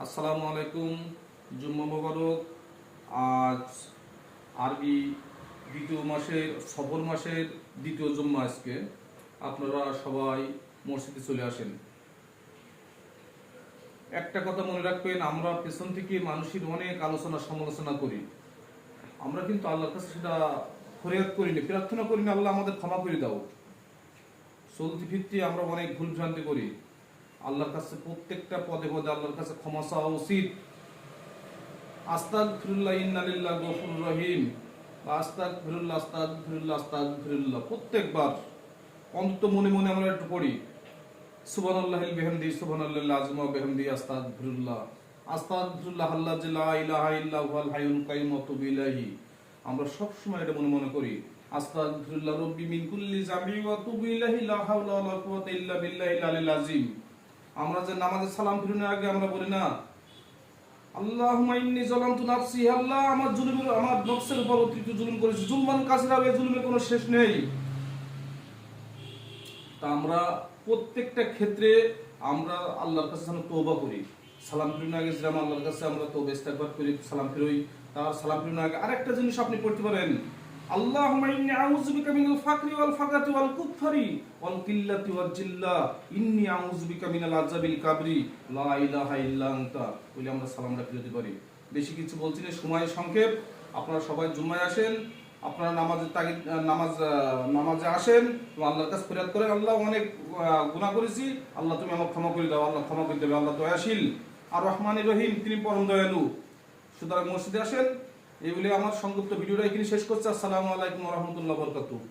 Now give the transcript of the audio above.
আসসালামু আলাইকুম। জুম্মা মোবারক। আজ আরবি দ্বিতীয় মাসের সফর মাসের দ্বিতীয় জুম্মা। আজকে আপনারা সবাই মসজিদে চলে আসেন। একটা কথা মনে রাখবেন, আমরা পেছন থেকে মানুষের অনেক আলোচনা সমালোচনা করি, আমরা কিন্তু আল্লাহর কাছে সেটা ফরিয়াদ করিনি, প্রার্থনা করিনি আল্লাহ আমাদের ক্ষমা করে দাও। চলতি ফিরতি আমরা অনেক ভুল ভ্রান্তি করি। আল্লাহর কাছে প্রত্যেকটা পদে পদে আল্লাহর কাছে ক্ষমা চাওয়া উচিত। আস্তাগফিরুল্লাহ, ইন্না লিল্লাহি গফুরুর রহিম, আস্তাগফিরুল্লাহ আস্তাগফিরুল্লাহ আস্তাগফিরুল্লাহ প্রত্যেকবার অন্তত মনে মনে আমরা একটু পড়ি। সুবহানাল্লাহিল বিহামদি সুবহানাল্লাহিল আযিম ওয়া বিহামদি আস্তাগফিরুল্লাহ আস্তাগফিরুল্লাহ আল্লাযী লা ইলাহা ইল্লা হুয়াল হাইয়ুল কাইয়্যুম ওয়া তুবু ইলাইহি। আমরা সব সময় এটা মনে মনে করি, আস্তাগফিরুল্লাহ রাব্বি মিন কুল্লি যামবি ওয়া তুবু ইলাইহি লা হাওলা ওয়া লা কুওয়াতা ইল্লা বিল্লাহিল আলিয়্যিল আযীম। আমরা যে নামাজে সালাম ফিরানোর আগে আমরা বলি না, আল্লাহুম্মা ইন্নী যালামতু নাফসি, আল্লাহ আমার নফসের উপর অতিরিক্ত জুলুম করেছি, জুলমান কাসীরা, এই জুলুমের কোনো শেষ নেই। তা আমরা প্রত্যেকটা ক্ষেত্রে আমরা আল্লাহর কাছে যেন তওবা করি। সালাম ফিরানোর আগে যেমন আল্লাহর কাছে আমরা তওবা ইস্তেগফার করি, সালাম ফিরোই। তার সালাম ফিরানোর আগে আরেকটা জিনিস আপনি পড়তে পারেন, আল্লাহুম্মা ইন্নী আউযু বিকা মিনাল ফাকরি ওয়াল ফাকাতি ওয়াল কুফরি ওয়াল কিল্লাতি ওয়াল জিল্লা, ইন্নী আউযু বিকা মিনাল আযাবিল কাবরি লা ইলাহা ইল্লা আনতা। বলে আমরা সালামটা ফিরাতে পারি। বেশি কিছু বলছি না, সময় সংক্ষেপ। আপনারা সবাই জুম্মায় আসেন, আপনারা নামাজে আসেন, আল্লাহর কাছে ফরিয়াদ করেন, আল্লাহ অনেক গুনাহ করেছি, আল্লাহ তুমি আমাকে ক্ষমা করে দাও। আল্লাহ ক্ষমা করে দেবে, আল্লাহ দয়াশীল আর রহমানির রহিম, তিনি পরম দয়ালু। সুতরাং মসজিদে আসেন। এই বলে আমার সংক্ষিপ্ত ভিডিওটা এখানে শেষ করছি। আসসালামু আলাইকুম ওয়া রাহমাতুল্লাহি ওয়া বারাকাতুহু।